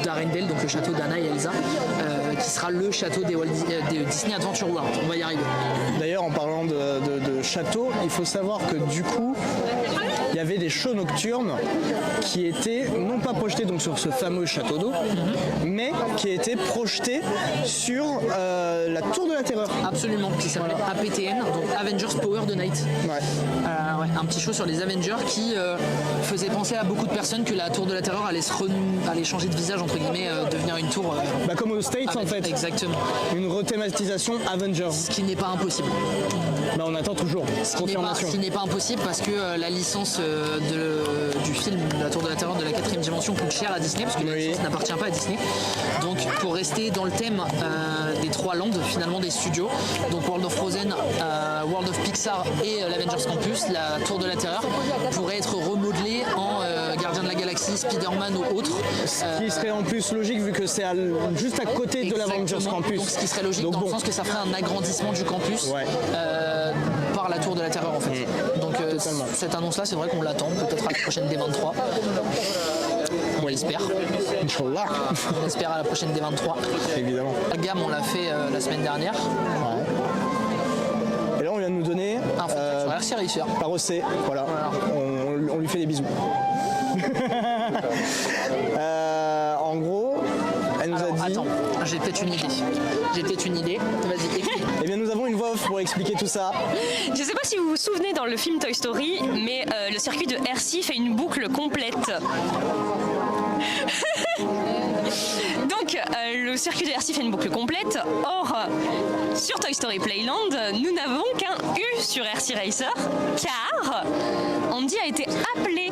[SPEAKER 2] d'Arendelle, donc le château d'Anna et Elsa, qui sera le château des Disney Adventure World. On va y arriver.
[SPEAKER 1] D'ailleurs, en parlant de château, il faut savoir que du coup, il y avait des shows nocturnes qui étaient non pas projetés donc sur ce fameux château d'eau, mais qui étaient projetés sur la Tour de la Terreur.
[SPEAKER 2] Absolument, qui s'appelait APTN, donc Avengers Power the Night.
[SPEAKER 1] Ouais.
[SPEAKER 2] Un petit show sur les Avengers qui faisait penser à beaucoup de personnes que la Tour de la Terreur allait changer de visage, entre guillemets, devenir une tour.
[SPEAKER 1] Comme aux States en fait.
[SPEAKER 2] Exactement.
[SPEAKER 1] Une rethématisation Avengers.
[SPEAKER 2] Ce qui n'est pas impossible.
[SPEAKER 1] On attend toujours. Confirmation.
[SPEAKER 2] Ce qui n'est pas impossible parce que la licence du film La Tour de la Terreur de la 4ème dimension coûte cher à Disney, parce que la licence n'appartient pas à Disney. Donc pour rester dans le thème des 3 landes finalement des studios, donc World of Frozen, World of Pixar et l'Avengers Campus, la Tour de la Terreur pourrait être remodelée en Gardien de la Galaxie, Spider-Man ou autre.
[SPEAKER 1] Ce qui serait en plus logique vu que c'est juste à côté de l'Avengers Campus.
[SPEAKER 2] Donc ce qui serait logique dans le sens que ça ferait un agrandissement du campus par la Tour de la Terreur en fait. Donc cette annonce là, c'est vrai qu'on l'attend, peut-être à la prochaine D23. On l'espère.
[SPEAKER 1] Inch'Allah.
[SPEAKER 2] On espère à la prochaine D23.
[SPEAKER 1] Évidemment.
[SPEAKER 2] La gamme, on l'a fait la semaine dernière.
[SPEAKER 1] Et là, on vient de nous donner
[SPEAKER 2] RC Racer.
[SPEAKER 1] Par OC, voilà. On lui fait des bisous. En gros, elle nous a dit...
[SPEAKER 2] Attends, j'ai peut-être une idée. Vas-y, écris.
[SPEAKER 1] Eh bien, nous avons une voix off pour expliquer tout ça.
[SPEAKER 5] Je sais pas si vous vous souvenez dans le film Toy Story, mais le circuit de Hershey fait une boucle complète. Donc, le circuit de Hershey fait une boucle complète. Or, sur Toy Story Playland, nous n'avons qu'un U sur Hershey Racer, car Andy a été appelé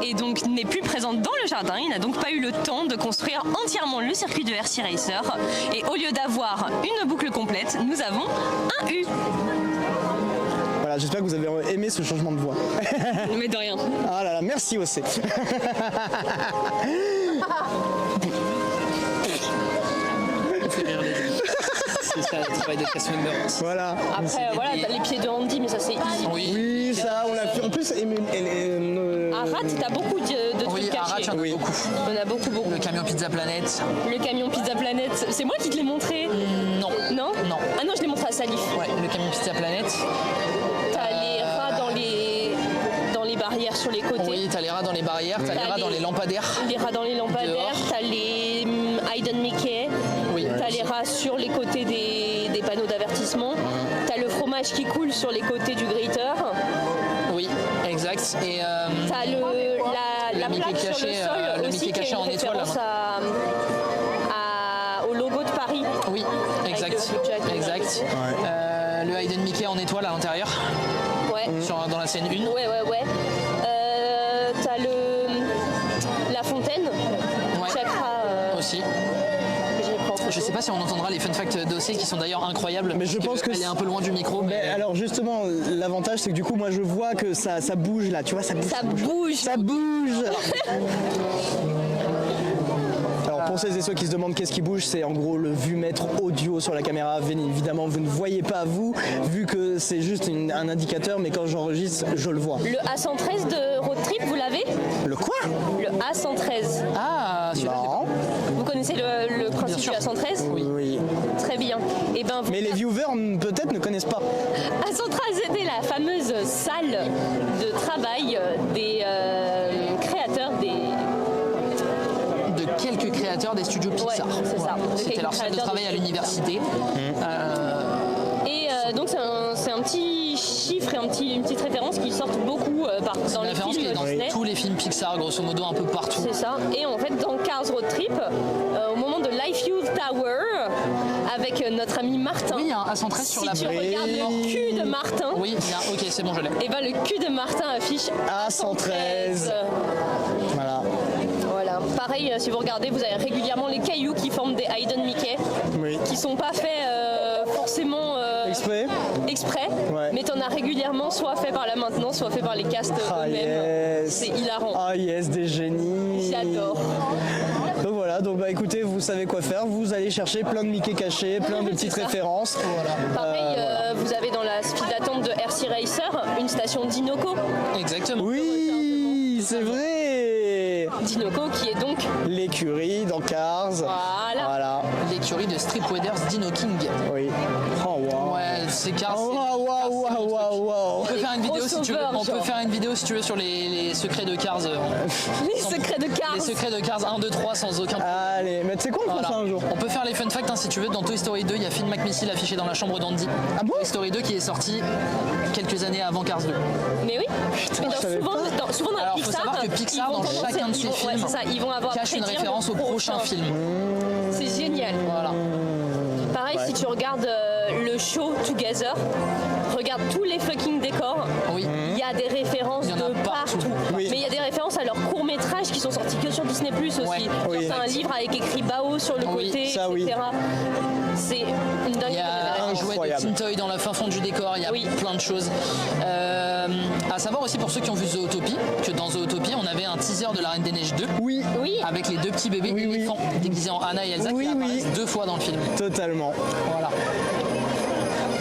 [SPEAKER 5] et donc n'est plus présente dans le jardin. Il n'a donc pas eu le temps de construire entièrement le circuit de Hershey Racer. Et au lieu d'avoir une boucle complète, nous avons un U.
[SPEAKER 1] Voilà, j'espère que vous avez aimé ce changement de voix.
[SPEAKER 5] Mais de rien.
[SPEAKER 1] Ah là là, merci OC.
[SPEAKER 2] C'est ça le travail de cast member.
[SPEAKER 1] Voilà.
[SPEAKER 5] Après, voilà, t'as les pieds de Andy, mais ça c'est easy.
[SPEAKER 1] Oui, ça, on l'a fait. En plus,
[SPEAKER 5] Arrat, t'as beaucoup de trucs
[SPEAKER 2] Oui, Arrat,
[SPEAKER 5] cachés.
[SPEAKER 2] il y en a beaucoup.
[SPEAKER 5] On a beaucoup.
[SPEAKER 2] Le camion Pizza Planet.
[SPEAKER 5] Le camion Pizza Planet, c'est moi qui te l'ai montré.
[SPEAKER 2] Non.
[SPEAKER 5] Non.
[SPEAKER 2] Non.
[SPEAKER 5] Ah non, je l'ai montré à Salif.
[SPEAKER 2] Ouais, le camion Pizza Planet.
[SPEAKER 5] T'as les rats dans les barrières sur les côtés.
[SPEAKER 2] Oui, t'as les rats dans les barrières, t'as les rats dans les lampadaires.
[SPEAKER 5] Les rats dans les lampadaires,
[SPEAKER 2] Dehors.
[SPEAKER 5] t'as les Hayden Mickey,
[SPEAKER 2] Oui.
[SPEAKER 5] t'as les rats sur les côtés des panneaux d'avertissement, t'as le fromage qui coule sur les côtés du grater,
[SPEAKER 2] Oui, exact. Et
[SPEAKER 5] t'as la
[SPEAKER 2] Mickey
[SPEAKER 5] plaque sur
[SPEAKER 2] caché,
[SPEAKER 5] le sol
[SPEAKER 2] le
[SPEAKER 5] aussi
[SPEAKER 2] Mickey
[SPEAKER 5] qui est
[SPEAKER 2] caché
[SPEAKER 5] une
[SPEAKER 2] en étoile,
[SPEAKER 5] référence au logo de Paris.
[SPEAKER 2] oui, exact.
[SPEAKER 5] le Jack.
[SPEAKER 2] Exact. Le Hayden Mickey en étoile à l'intérieur,
[SPEAKER 5] Ouais.
[SPEAKER 2] dans la scène 1.
[SPEAKER 5] Ouais. T'as la fontaine.
[SPEAKER 2] Ouais.
[SPEAKER 5] Chakra.
[SPEAKER 2] Aussi.
[SPEAKER 5] Que j'ai pris en photo.
[SPEAKER 2] Je sais pas si on entendra les fun facts d'OC qui sont d'ailleurs incroyables.
[SPEAKER 1] Mais je
[SPEAKER 2] parce
[SPEAKER 1] pense que
[SPEAKER 2] elle est un peu loin du micro.
[SPEAKER 1] Mais alors justement, l'avantage c'est que du coup, moi je vois que ça bouge là, tu vois, ça bouge.
[SPEAKER 5] Ça bouge.
[SPEAKER 1] Ça bouge. Alors pour celles et ceux qui se demandent qu'est-ce qui bouge, c'est en gros le vumètre audio sur la caméra. Bien évidemment, vous ne voyez pas vous, vu que c'est juste un indicateur, mais quand j'enregistre, je le vois.
[SPEAKER 5] Le A113 de Road Trip, vous l'avez?
[SPEAKER 1] Le quoi?
[SPEAKER 5] Le A113.
[SPEAKER 2] Ah, celui-là, je l'ai
[SPEAKER 1] Non.
[SPEAKER 5] Vous connaissez le principe du
[SPEAKER 2] sûr.
[SPEAKER 5] A113?
[SPEAKER 1] Oui.
[SPEAKER 5] Très bien. Et ben,
[SPEAKER 1] Mais les viewers peut-être ne connaissent pas.
[SPEAKER 5] A113 était la fameuse salle de travail des créateurs des...
[SPEAKER 2] de quelques créateurs des studios Pixar.
[SPEAKER 5] Ouais, c'est ça. De
[SPEAKER 2] C'était
[SPEAKER 5] quelques
[SPEAKER 2] leur salle de
[SPEAKER 5] créateurs
[SPEAKER 2] travail
[SPEAKER 5] des
[SPEAKER 2] à l'université.
[SPEAKER 5] Et donc c'est un petit chiffre et une petite référence qui sortent beaucoup dans
[SPEAKER 2] Une
[SPEAKER 5] les
[SPEAKER 2] référence qui
[SPEAKER 5] films
[SPEAKER 2] est dans
[SPEAKER 5] Disney.
[SPEAKER 2] tous les films Pixar, grosso modo, un peu partout.
[SPEAKER 5] C'est ça. Et en fait, dans Cars Road Trip, au moment de Life Youth Tower, avec notre ami Martin.
[SPEAKER 2] Oui, il y a un A113 sur la
[SPEAKER 5] Si tu regardes le cul de Martin,
[SPEAKER 2] Oui, il y a... ok, c'est bon, je l'ai.
[SPEAKER 5] et ben le cul de Martin affiche
[SPEAKER 1] A113. Voilà.
[SPEAKER 5] Voilà. Pareil, si vous regardez, vous avez régulièrement les cailloux qui forment des Hayden Mickey,
[SPEAKER 1] Oui.
[SPEAKER 5] qui sont pas faits forcément
[SPEAKER 1] Exprès.
[SPEAKER 5] exprès,
[SPEAKER 1] Ouais.
[SPEAKER 5] mais t'en as régulièrement soit fait par la maintenance, soit fait par les castes
[SPEAKER 1] Ah
[SPEAKER 5] eux-mêmes.
[SPEAKER 1] yes.
[SPEAKER 5] C'est hilarant.
[SPEAKER 1] Ah yes, des génies.
[SPEAKER 5] J'adore.
[SPEAKER 1] Donc voilà, donc bah écoutez, vous savez quoi faire, vous allez chercher plein de Mickey cachés, plein de petites
[SPEAKER 5] ça.
[SPEAKER 1] références.
[SPEAKER 5] Pareil, vous avez dans la file d'attente de Hershey Racer une station Dinoco.
[SPEAKER 2] Exactement.
[SPEAKER 1] Oui, c'est vrai.
[SPEAKER 5] Dinoco qui est donc
[SPEAKER 1] L'écurie dans Cars. Voilà.
[SPEAKER 2] L'écurie de Strip Waders Dino King.
[SPEAKER 1] Oui. Oh wow.
[SPEAKER 2] Ouais, c'est Cars.
[SPEAKER 1] Oh,
[SPEAKER 2] c'est-
[SPEAKER 1] wow,
[SPEAKER 2] Cars,
[SPEAKER 1] wow,
[SPEAKER 2] c'est le
[SPEAKER 1] wow,
[SPEAKER 2] truc.
[SPEAKER 1] wow, wow.
[SPEAKER 2] On peut faire une vidéo si tu veux.
[SPEAKER 5] crossover,
[SPEAKER 2] On peut
[SPEAKER 5] genre.
[SPEAKER 2] faire une vidéo si tu veux sur les secrets de Cars.
[SPEAKER 5] les secrets de Cars.
[SPEAKER 2] Les secrets de Cars 1, 2, 3 sans aucun problème.
[SPEAKER 1] Allez, mais tu sais quoi, on fera
[SPEAKER 2] Voilà.
[SPEAKER 1] ça un jour.
[SPEAKER 2] On peut faire les fun facts hein, si tu veux. Dans Toy Story 2, il y a Finn McMissile affiché dans la chambre d'Andy.
[SPEAKER 1] Ah bon?
[SPEAKER 2] Toy Story 2 qui est sorti quelques années avant Cars 2.
[SPEAKER 5] Mais oui. Mais
[SPEAKER 1] je savais
[SPEAKER 5] souvent dans
[SPEAKER 2] Alors,
[SPEAKER 5] Pixar,
[SPEAKER 2] faut savoir que Pixar,
[SPEAKER 5] ils vont
[SPEAKER 2] dans
[SPEAKER 5] commencer-
[SPEAKER 2] chacun de ses
[SPEAKER 5] ils vont- ouais,
[SPEAKER 2] films,
[SPEAKER 5] c'est ça, ils vont avoir
[SPEAKER 2] cache une
[SPEAKER 5] prédire
[SPEAKER 2] référence
[SPEAKER 5] le
[SPEAKER 2] au prochain film.
[SPEAKER 5] C'est génial.
[SPEAKER 2] Voilà.
[SPEAKER 5] Pareil, si tu regardes le show Together, regarde tous les fucking décors.
[SPEAKER 2] Oui.
[SPEAKER 5] Il y a des références
[SPEAKER 2] Il y en a
[SPEAKER 5] de
[SPEAKER 2] partout.
[SPEAKER 1] Oui.
[SPEAKER 5] Mais il y a des références à leurs courts-métrages qui sont sortis que sur Disney Plus aussi.
[SPEAKER 2] Ouais.
[SPEAKER 5] Genre,
[SPEAKER 1] Oui.
[SPEAKER 5] t'as un livre avec écrit Bao sur le
[SPEAKER 2] Oui,
[SPEAKER 5] côté,
[SPEAKER 1] ça, oui.
[SPEAKER 5] etc. C'est une dinguerie.
[SPEAKER 2] Il y a un jouet de
[SPEAKER 1] Incroyable.
[SPEAKER 2] Tintoy dans la fin fond du décor, il y a
[SPEAKER 5] Oui.
[SPEAKER 2] plein de choses. À savoir aussi pour ceux qui ont vu Zootopie, que dans Zootopie, on avait un teaser de la Reine des Neiges 2
[SPEAKER 1] Oui,
[SPEAKER 5] Oui,
[SPEAKER 2] avec les deux petits bébés
[SPEAKER 1] Oui, oui.
[SPEAKER 2] éléphants déguisés en Anna et Elsa
[SPEAKER 1] Oui,
[SPEAKER 2] qui
[SPEAKER 1] oui.
[SPEAKER 2] apparaissent 2 fois dans le film.
[SPEAKER 1] totalement.
[SPEAKER 2] Voilà.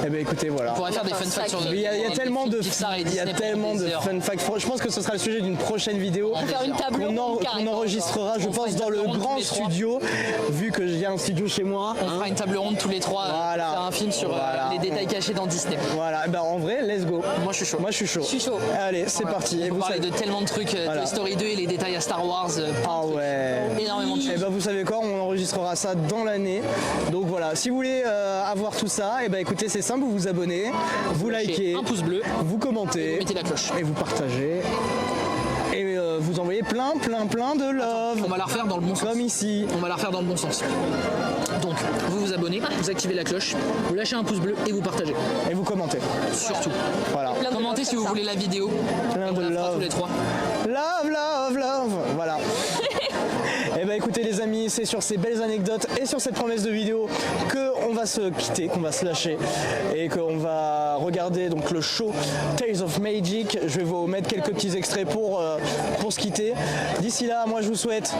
[SPEAKER 1] Eh ben écoutez, voilà.
[SPEAKER 2] On pourrait faire des fun facts sur
[SPEAKER 1] Il y a tellement de
[SPEAKER 2] Pixar et
[SPEAKER 1] il y a
[SPEAKER 2] Disney
[SPEAKER 1] tellement
[SPEAKER 2] pendant
[SPEAKER 1] de
[SPEAKER 2] des heures.
[SPEAKER 1] fun facts. Je pense que ce sera le sujet d'une prochaine vidéo
[SPEAKER 5] Faire une table
[SPEAKER 1] qu'on enregistrera, je
[SPEAKER 2] On fera
[SPEAKER 1] pense,
[SPEAKER 2] une
[SPEAKER 1] dans
[SPEAKER 2] table
[SPEAKER 1] le
[SPEAKER 2] ronde tous
[SPEAKER 1] grand
[SPEAKER 2] les trois.
[SPEAKER 1] studio, vu que j'ai un studio chez moi.
[SPEAKER 2] On fera une table ronde tous les trois,
[SPEAKER 1] Voilà.
[SPEAKER 2] faire un film sur
[SPEAKER 1] Voilà.
[SPEAKER 2] les détails cachés dans Disney.
[SPEAKER 1] Voilà, ben en vrai, let's go.
[SPEAKER 2] Moi je suis chaud.
[SPEAKER 1] Moi je suis chaud.
[SPEAKER 5] Je suis chaud.
[SPEAKER 1] Allez, c'est parti. Et
[SPEAKER 2] On
[SPEAKER 1] vous
[SPEAKER 2] parlait
[SPEAKER 1] savez...
[SPEAKER 2] de tellement de trucs,
[SPEAKER 1] Voilà.
[SPEAKER 2] Toy Story 2 et les détails à Star Wars,
[SPEAKER 1] Ah ouais.
[SPEAKER 2] énormément de
[SPEAKER 1] Et
[SPEAKER 2] choses.
[SPEAKER 1] ben vous savez quoi, on enregistrera ça dans l'année. Donc voilà, si vous voulez avoir tout ça, et ben écoutez, c'est simple, vous vous abonnez, vous likez,
[SPEAKER 2] Un pouce bleu,
[SPEAKER 1] vous commentez,
[SPEAKER 2] vous mettez la cloche.
[SPEAKER 1] et vous partagez. Et vous envoyez plein de love.
[SPEAKER 2] On va la refaire dans le bon sens.
[SPEAKER 1] Comme ici.
[SPEAKER 2] On va la refaire dans le bon sens. Donc, vous vous abonnez, vous activez la cloche, vous lâchez un pouce bleu et vous partagez.
[SPEAKER 1] Et vous commentez.
[SPEAKER 2] Surtout.
[SPEAKER 1] Voilà.
[SPEAKER 5] Plein de
[SPEAKER 2] Commentez
[SPEAKER 5] love
[SPEAKER 2] si vous
[SPEAKER 5] comme ça.
[SPEAKER 2] voulez la vidéo.
[SPEAKER 1] Plein
[SPEAKER 2] Et on
[SPEAKER 1] de
[SPEAKER 2] la fera
[SPEAKER 1] love.
[SPEAKER 2] tous les trois.
[SPEAKER 1] Love, love, love. Voilà. Et ben écoutez les amis, c'est sur ces belles anecdotes et sur cette promesse de vidéo que on va se quitter, qu'on va se lâcher et qu'on va regarder donc le show Tales of Magic. Je vais vous mettre quelques petits extraits pour se quitter. D'ici là, moi je vous souhaite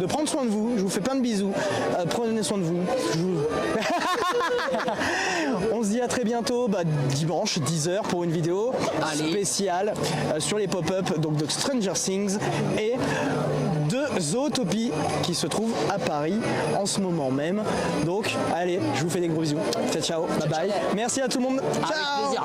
[SPEAKER 1] de prendre soin de vous. Je vous fais plein de bisous. Prenez soin de vous. On se dit à très bientôt, dimanche 10h pour une vidéo
[SPEAKER 2] Allez.
[SPEAKER 1] spéciale sur les pop-up donc de Stranger Things et de Zootopie qui se trouve à Paris en ce moment même. Donc allez, je vous fais des gros bisous. Ciao, ciao, bye bye. Merci à tout le monde.
[SPEAKER 2] Avec
[SPEAKER 1] Ciao.
[SPEAKER 2] plaisir.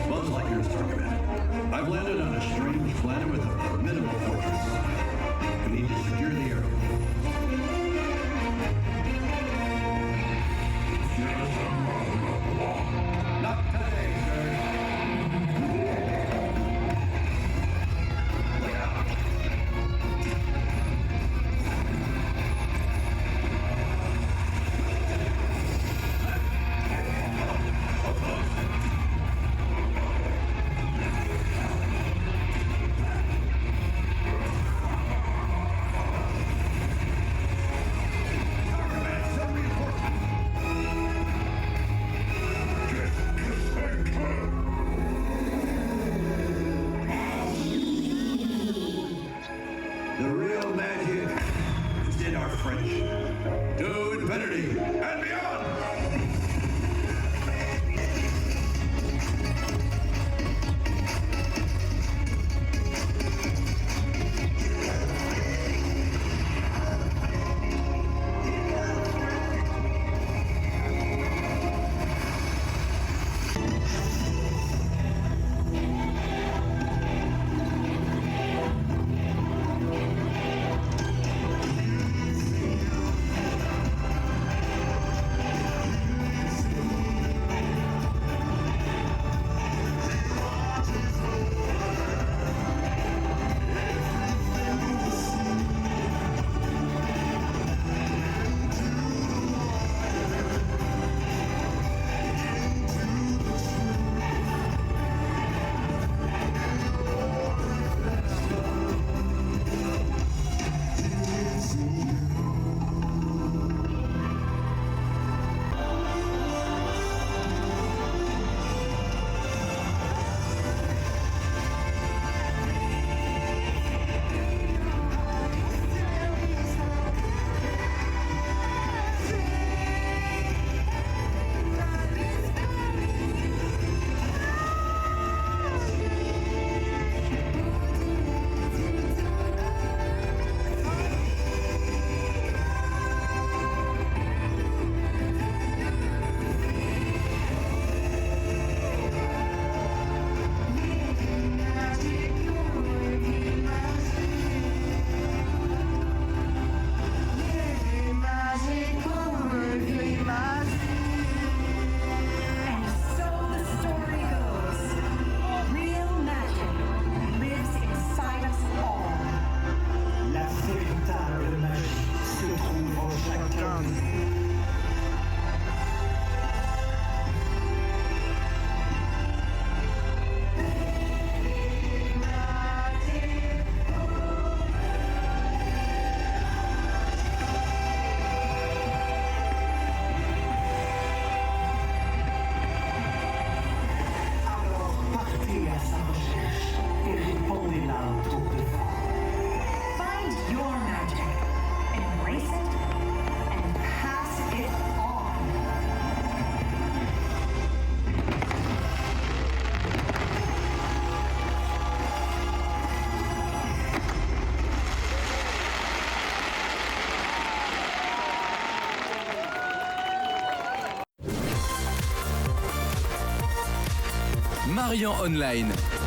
[SPEAKER 6] Buzz Lightyear's Starman. I've landed on a strange planet with a formidable fortress. We need to secure the airport. Not today, sir. Look out. The real magic is in our friendship. To infinity and beyond!
[SPEAKER 3] Marian Online.